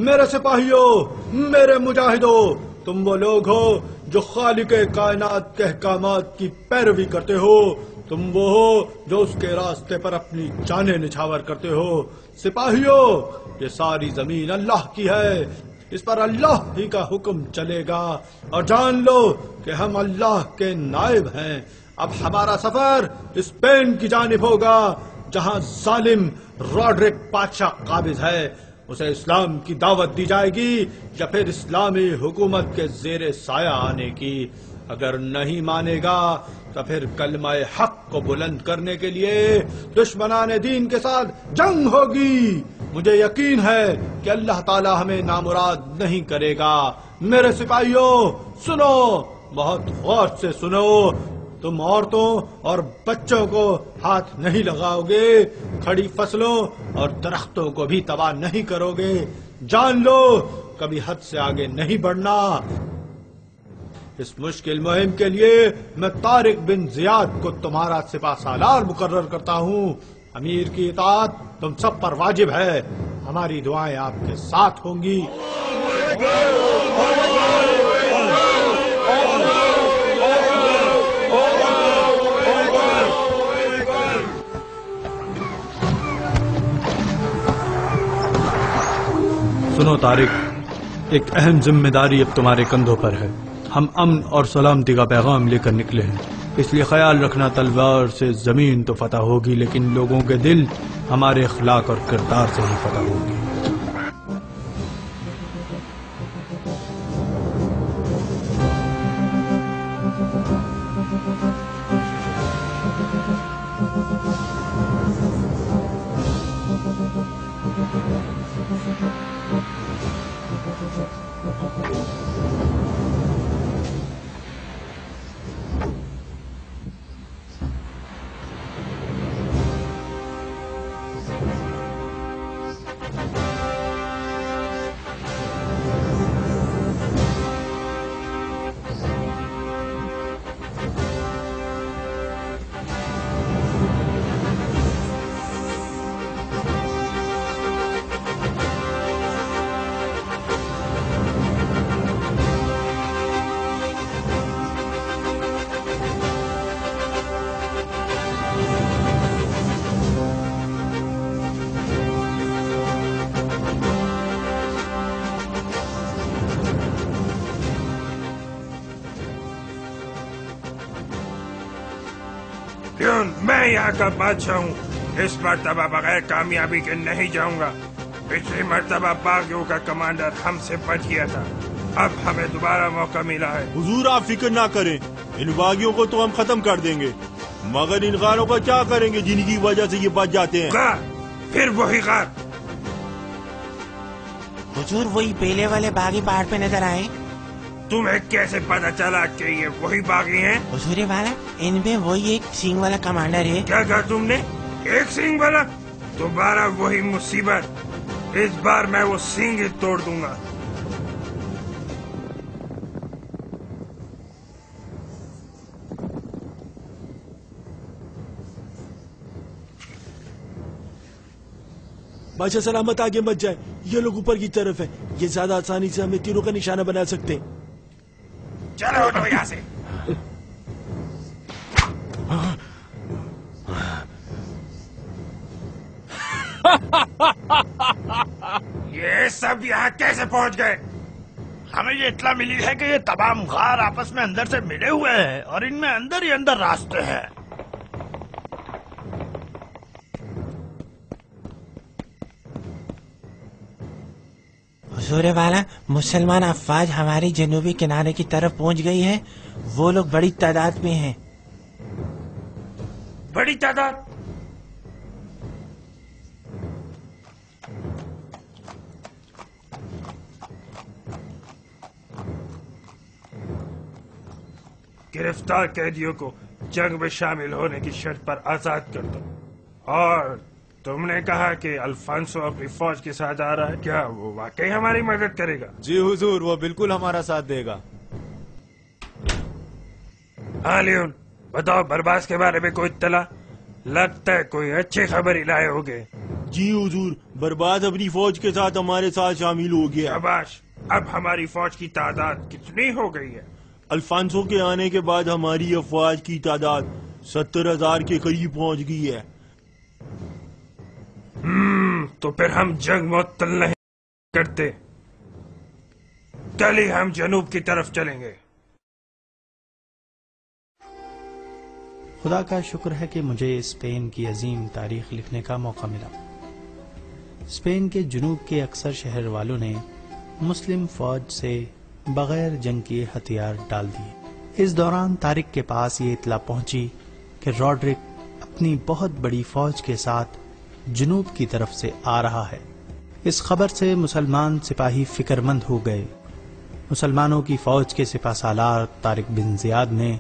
میرے سپاہیوں، میرے مجاہدوں، تم وہ لوگ ہو جو خالق کائنات کے احکامات کی پیروی کرتے ہو. تم وہ ہو جو اس کے راستے پر اپنی جانیں نچھاور کرتے ہو. سپاہیوں، یہ ساری زمین اللہ کی ہے، اس پر اللہ ہی کا حکم چلے گا، اور جان لو کہ ہم اللہ کے نائب ہیں. اب ہمارا سفر اسپین کی جانب ہوگا جہاں ظالم راڈرک بادشاہ قابض ہے. اسے اسلام کی دعوت دی جائے گی یا پھر اسلامی حکومت کے زیر سایہ آنے کی. اگر نہیں مانے گا تو پھر کلمہ حق کو بلند کرنے کے لیے دشمنان دین کے ساتھ جنگ ہوگی. مجھے یقین ہے کہ اللہ تعالی ہمیں نامراد نہیں کرے گا. میرے سپاہیوں سنو، بہت غور سے سنو، تم عورتوں اور بچوں کو ہاتھ نہیں لگاؤ گے، کھڑی فصلوں اور درختوں کو بھی تباہ نہیں کرو گے، جان لو کبھی حد سے آگے نہیں بڑھنا۔ اس مشکل مہم کے لیے میں طارق بن زیاد کو تمہارا سپہ سالار مقرر کرتا ہوں۔ امیر کی اطاعت تم سب پر واجب ہے، ہماری دعائیں آپ کے ساتھ ہوں گی۔ سنو طارق، ایک اہم ذمہ داری اب تمہارے کندھوں پر ہے۔ ہم امن اور سلامتی کا پیغام لے کر نکلے ہیں، اس لیے خیال رکھنا تلوار سے زمین تو فتح ہوگی لیکن لوگوں کے دل ہمارے اخلاق اور کردار سے ہی فتح ہوگی۔ میں یہاں کا بادشاہ ہوں، اس مرتبہ بغیر کامیابی کے نہیں جاؤں گا۔ پچھلی مرتبہ باغیوں کا کمانڈر ہم سے بچ گیا تھا، اب ہمیں دوبارہ موقع ملا ہے۔ حضور آپ فکر نہ کریں، ان باغیوں کو تو ہم ختم کر دیں گے، مگر ان غاروں کا کیا کریں گے جن کی وجہ سے یہ بچ جاتے ہیں؟ غار، پھر وہی غار۔ حضور وہی پہلے والے باغی پہاڑ پہ نظر آئے؟ تمہیں کیسے پتا چلا کہ یہ وہی باغی ہیں؟ حضور والا ان میں وہی ایک سینگ والا کمانڈر ہے۔ کیا کہا تم نے؟ ایک سینگ والا؟ دوبارہ وہی مصیبت، اس بار میں وہ سینگ ہی توڑ دوں گا۔ بادشاہ سلامت آگے مت جائے، یہ لوگ اوپر کی طرف ہے، یہ زیادہ آسانی سے ہمیں تیروں کا نشانہ بنا سکتے ہیں۔ چلو اٹھو یہاں سے۔ یہ سب یہاں کیسے پہنچ گئے؟ ہمیں یہ اطلاع ملی ہے کہ یہ تمام غار آپس میں اندر سے ملے ہوئے ہیں اور ان میں اندر ہی اندر راستے ہیں۔ حضور والا مسلمان افواج ہماری جنوبی کنارے کی طرف پہنچ گئی ہے، وہ لوگ بڑی تعداد میں ہیں۔ بڑی تعداد؟ گرفتار قیدیوں کو جنگ میں شامل ہونے کی شرط پر آزاد کر دو۔ اور تم نے کہا کہ الفانسو اپنی فوج کے ساتھ آ رہا ہے، کیا وہ واقعی ہماری مدد کرے گا؟ جی حضور، وہ بالکل ہمارا ساتھ دے گا۔ ہاں لیون، بتاؤ برباس کے بارے میں کوئی اطلاع؟ لگتا ہے کوئی اچھی خبر ہی لائے ہوگے۔ جی حضور، برباد اپنی فوج کے ساتھ ہمارے ساتھ شامل ہو گیا۔ شاباش، اب ہماری فوج کی تعداد کتنی ہو گئی ہے؟ الفانسو کے آنے کے بعد ہماری افواج کی تعداد 70,000 کے قریب پہنچ گئی ہے۔ تو پھر ہم جنگ معطل نہیں کرتے، کل ہی ہم جنوب کی طرف چلیں گے۔ خدا کا شکر ہے کہ مجھے اسپین کی عظیم تاریخ لکھنے کا موقع ملا۔ اسپین کے جنوب کے اکثر شہر والوں نے مسلم فوج سے بغیر جنگ کیے ہتھیار ڈال دیے۔ اس دوران طارق کے پاس یہ اطلاع پہنچی کہ راڈرک اپنی بہت بڑی فوج کے ساتھ جنوب کی طرف سے آ رہا ہے۔ اس خبر سے مسلمان سپاہی فکر مند ہو گئے۔ مسلمانوں کی فوج کے سپہ سالار طارق بن زیاد نے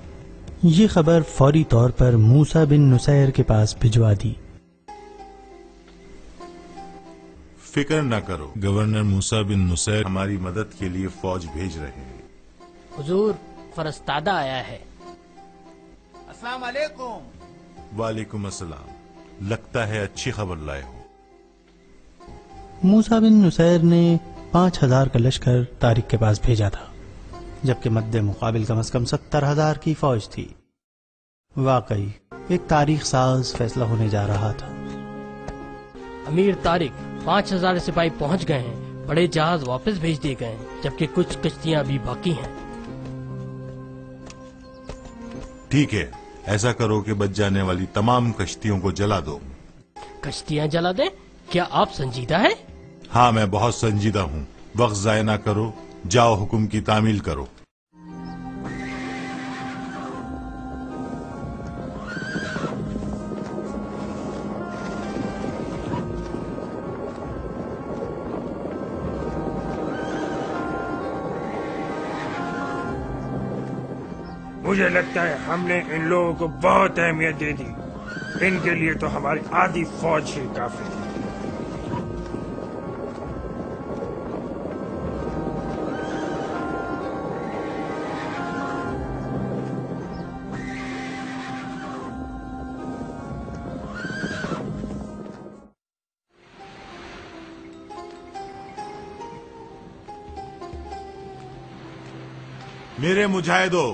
یہ خبر فوری طور پر موسیٰ بن نصیر کے پاس بھجوا دی۔ فکر نہ کرو، گورنر موسیٰ بن نصیر ہماری مدد کے لیے فوج بھیج رہے ہیں۔ حضور، فرستادہ آیا ہے۔ السلام علیکم۔ وعلیکم السلام، لگتا ہے اچھی خبر لائے ہو۔ موسیٰ بن نصیر نے 5000 کا لشکر طارق کے پاس بھیجا تھا، جبکہ مد مقابل کم از کم 70,000 کی فوج تھی۔ واقعی ایک تاریخ ساز فیصلہ ہونے جا رہا تھا۔ امیر طارق 5000 سپاہی پہنچ گئے ہیں، بڑے جہاز واپس بھیج دیے گئے ہیں، جبکہ کچھ کشتیاں ابھی باقی ہیں۔ ٹھیک ہے، ایسا کرو کہ بچ جانے والی تمام کشتیوں کو جلا دو۔ کشتیاں جلا دیں؟ کیا آپ سنجیدہ ہیں؟ ہاں، میں بہت سنجیدہ ہوں۔ وقت ضائع نہ کرو، جاؤ حکم کی تعمیل کرو۔ مجھے لگتا ہے ہم نے ان لوگوں کو بہت اہمیت دے دی، ان کے لیے تو ہماری آدھی فوج ہی کافی تھی۔ میرے مجاہدوں،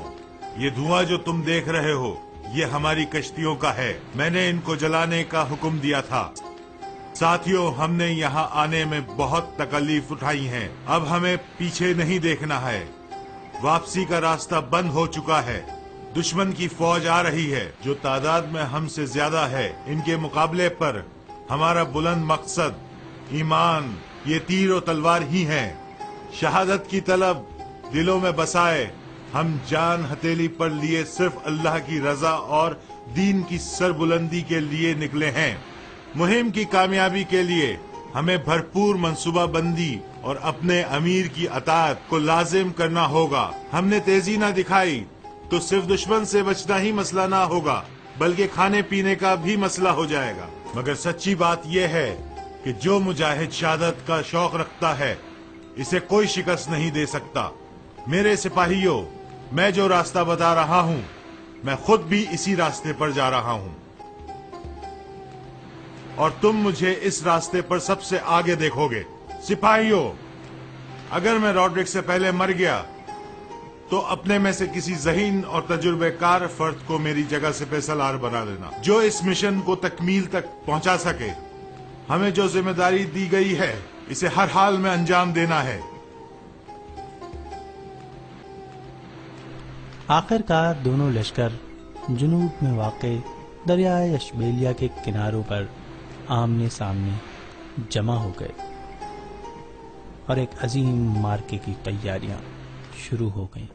یہ دھواں جو تم دیکھ رہے ہو یہ ہماری کشتیوں کا ہے۔ میں نے ان کو جلانے کا حکم دیا تھا۔ ساتھیوں، ہم نے یہاں آنے میں بہت تکلیف اٹھائی ہیں، اب ہمیں پیچھے نہیں دیکھنا ہے۔ واپسی کا راستہ بند ہو چکا ہے۔ دشمن کی فوج آ رہی ہے جو تعداد میں ہم سے زیادہ ہے۔ ان کے مقابلے پر ہمارا بلند مقصد ایمان، یہ تیر و تلوار ہی ہیں۔ شہادت کی طلب دلوں میں بسائے ہم جان ہتھیلی پر لیے صرف اللہ کی رضا اور دین کی سربلندی کے لیے نکلے ہیں۔ مہم کی کامیابی کے لیے ہمیں بھرپور منصوبہ بندی اور اپنے امیر کی اطاعت کو لازم کرنا ہوگا۔ ہم نے تیزی نہ دکھائی تو صرف دشمن سے بچنا ہی مسئلہ نہ ہوگا، بلکہ کھانے پینے کا بھی مسئلہ ہو جائے گا۔ مگر سچی بات یہ ہے کہ جو مجاہد شہادت کا شوق رکھتا ہے اسے کوئی شکست نہیں دے سکتا۔ میرے سپاہیوں، میں جو راستہ بتا رہا ہوں میں خود بھی اسی راستے پر جا رہا ہوں، اور تم مجھے اس راستے پر سب سے آگے دیکھو گے۔ سپاہیوں، اگر میں راڈرک سے پہلے مر گیا تو اپنے میں سے کسی ذہین اور تجربے کار فرد کو میری جگہ سے سپہ بنا لینا، جو اس مشن کو تکمیل تک پہنچا سکے۔ ہمیں جو ذمہ داری دی گئی ہے اسے ہر حال میں انجام دینا ہے۔ آخر کار دونوں لشکر جنوب میں واقع دریائے اشبیلیہ کے کناروں پر آمنے سامنے جمع ہو گئے اور ایک عظیم مارکے کی تیاریاں شروع ہو گئیں۔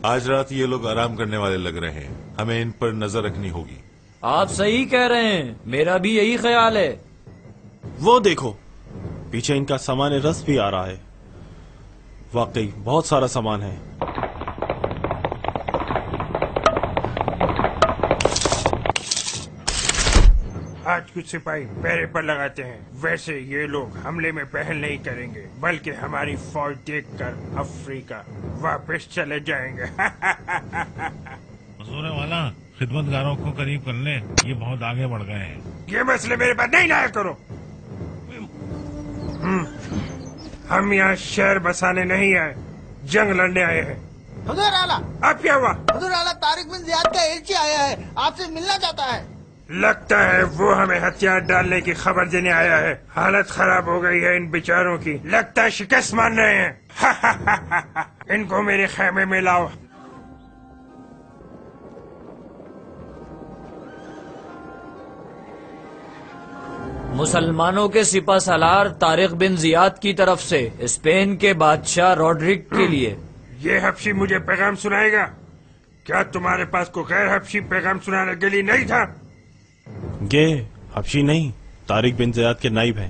آج رات یہ لوگ آرام کرنے والے لگ رہے ہیں، ہمیں ان پر نظر رکھنی ہوگی۔ آپ صحیح کہہ رہے ہیں، میرا بھی یہی خیال ہے۔ وہ دیکھو، پیچھے ان کا سامان رس بھی آ رہا ہے۔ واقعی بہت سارا سامان ہے۔ آج کچھ سپاہی پہرے پر لگاتے ہیں، ویسے یہ لوگ حملے میں پہل نہیں کریں گے، بلکہ ہماری فوج دیکھ کر افریقہ واپس چلے جائیں گے۔ حضور والا، خدمت گاروں کو قریب کر لیں، یہ بہت آگے بڑھ گئے ہیں۔ یہ مسئلے میرے پاس نہیں لایا کرو۔ ہم یہاں شہر بسانے نہیں آئے، جنگ لڑنے آئے ہیں۔ حضور اعلیٰ، اب کیا ہوا؟ حضور اعلیٰ، طارق بن زیاد کا ایلچی آیا ہے، آپ سے ملنا چاہتا ہے۔ لگتا ہے وہ ہمیں ہتھیار ڈالنے کی خبر دینے آیا ہے۔ حالت خراب ہو گئی ہے ان بیچاروں کی، لگتا ہے شکست مان رہے ہیں۔ ان کو میرے خیمے میں لاؤ۔ مسلمانوں کے سپہ سالار طارق بن زیاد کی طرف سے اسپین کے بادشاہ روڈرک کے لیے۔ یہ حبشی مجھے پیغام سنائے گا؟ کیا تمہارے پاس کوئی غیر حبشی پیغام سنانے کے لیے نہیں تھا؟ یہ حبشی نہیں، طارق بن زیاد کے نائب ہیں۔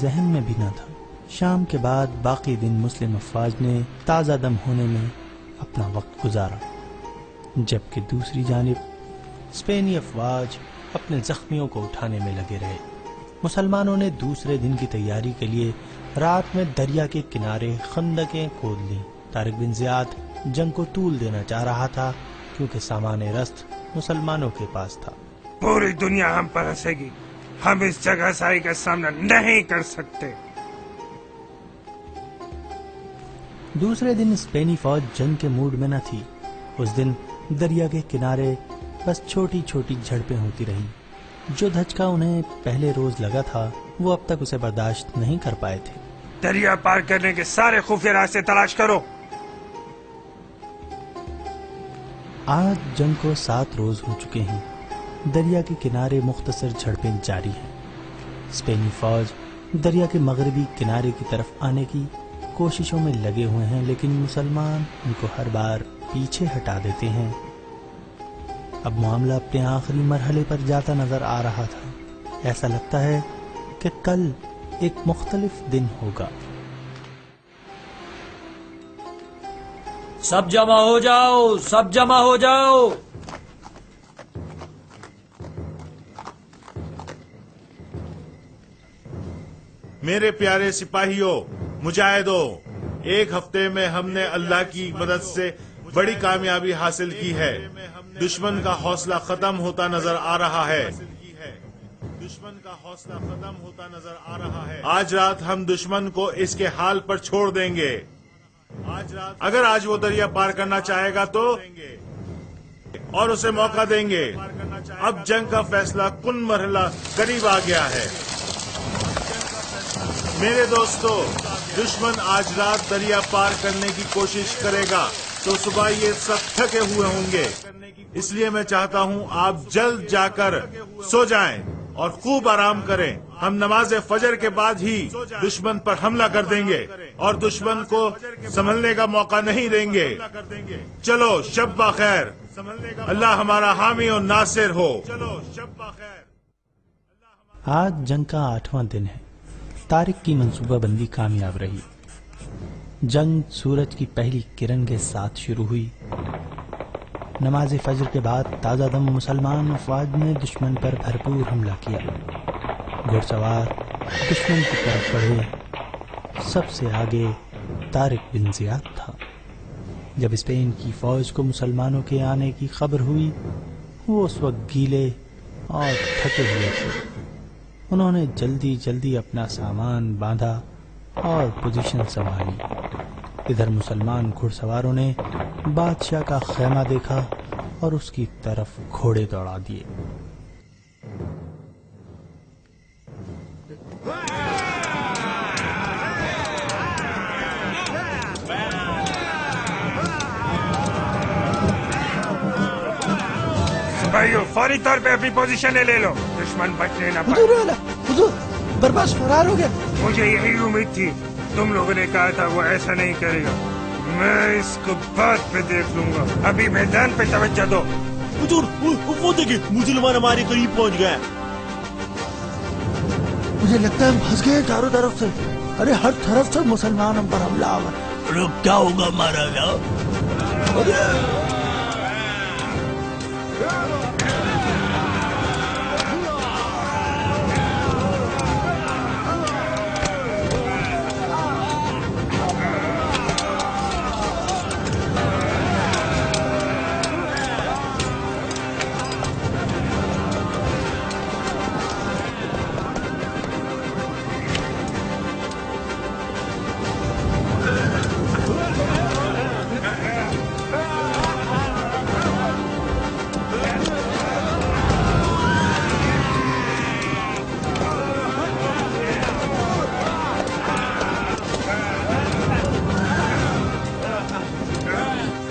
ذہن میں بھی نہ تھا۔ شام کے بعد باقی دن مسلم افواج نے تازہ دم ہونے میں اپنا وقت گزارا، جبکہ دوسری جانب اسپینی افواج اپنے زخمیوں کو اٹھانے میں لگے رہے۔ مسلمانوں نے دوسرے دن کی تیاری کے لیے رات میں دریا کے کنارے خندقیں کھود لیں۔ طارق بن زیاد جنگ کو طول دینا چاہ رہا تھا کیونکہ سامان رست مسلمانوں کے پاس تھا۔ پوری دنیا ہم پر ہنسے گی، ہم اس جگہ سائی کا سامنا نہیں کر سکتے۔ دوسرے دن اسپینی فوج جنگ کے موڈ میں نہ تھی۔ اس دن دریا کے کنارے بس چھوٹی چھوٹی جھڑپیں ہوتی رہی۔ جو دھچکا انہیں پہلے روز لگا تھا وہ اب تک اسے برداشت نہیں کر پائے تھے۔ دریا پار کرنے کے سارے خفیہ راستے تلاش کرو۔ آج جنگ کو 7 روز ہو چکے ہیں۔ دریا کے کنارے مختصر جھڑپیں جاری ہیں۔ اسپینی فوج دریا کے مغربی کنارے کی طرف آنے کی کوششوں میں لگے ہوئے ہیں، لیکن مسلمان ان کو ہر بار پیچھے ہٹا دیتے ہیں۔ اب معاملہ اپنے آخری مرحلے پر جاتا نظر آ رہا تھا۔ ایسا لگتا ہے کہ کل ایک مختلف دن ہوگا۔ سب جمع ہو جاؤ، سب جمع ہو جاؤ۔ میرے پیارے سپاہیوں، مجاہدوں، ایک ہفتے میں ہم نے اللہ کی مدد سے بڑی کامیابی حاصل کی ہے۔ دشمن کا حوصلہ ختم ہوتا نظر آ رہا ہے۔ دشمن کا حوصلہ ختم ہوتا نظر آ رہا ہے۔ آج رات ہم دشمن کو اس کے حال پر چھوڑ دیں گے۔ اگر آج وہ دریا پار کرنا چاہے گا تو اور اسے موقع دیں گے۔ اب جنگ کا فیصلہ کن مرحلہ قریب آ گیا ہے۔ میرے دوستو، دشمن آج رات دریا پار کرنے کی کوشش کرے گا تو صبح یہ سب تھکے ہوئے ہوں گے۔ اس لیے میں چاہتا ہوں آپ جلد جا کر سو جائیں اور خوب آرام کریں۔ ہم نماز فجر کے بعد ہی دشمن پر حملہ کر دیں گے اور دشمن کو سنبھلنے کا موقع نہیں دیں گے۔ چلو شب بخیر، اللہ ہمارا حامی اور ناصر ہو۔ آج جنگ کا 8واں دن ہے۔ طارق کی منصوبہ بندی کامیاب رہی۔ جنگ سورج کی پہلی کرن کے ساتھ شروع ہوئی۔ نماز فجر کے بعد تازہ دم مسلمان افواج نے دشمن پر بھرپور حملہ کیا۔ گھڑ سوار دشمن کی طرف بڑھے۔ سب سے آگے طارق بن زیاد تھا۔ جب اسپین کی فوج کو مسلمانوں کے آنے کی خبر ہوئی، وہ اس وقت گیلے اور تھکے ہوئے تھے۔ انہوں نے جلدی جلدی اپنا سامان باندھا اور پوزیشن سنبھالی۔ ادھر مسلمان گھڑ سواروں نے بادشاہ کا خیمہ دیکھا اور اس کی طرف گھوڑے دوڑا دیے۔ بھائیو، فوری طور پہ اپنی پوزیشنیں لے لو، دشمن بچنے نہ حضور پائے۔ والا، حضور برباس فرار ہو گیا۔ مجھے یہی امید تھی، تم لوگوں نے کہا تھا وہ ایسا نہیں کرے گا۔ میں اس کو بعد پہ دیکھ لوں گا، ابھی میدان پہ توجہ دو۔ حضور وہ دیکھیں، مسلمان ہمارے قریب پہنچ گئے۔ مجھے لگتا ہے ہم پھنس گئے چاروں طرف سے۔ ارے ہر طرف سے مسلمان ہم پر حملہ آور۔ ارے کیا ہوگا ہمارا گیا؟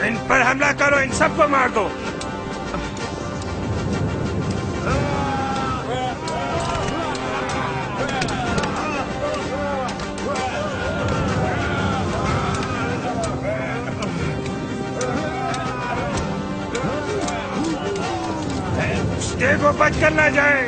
ان پر حملہ کرو، ان سب کو مار دو۔ دیکھو بچ کر نہ جائے۔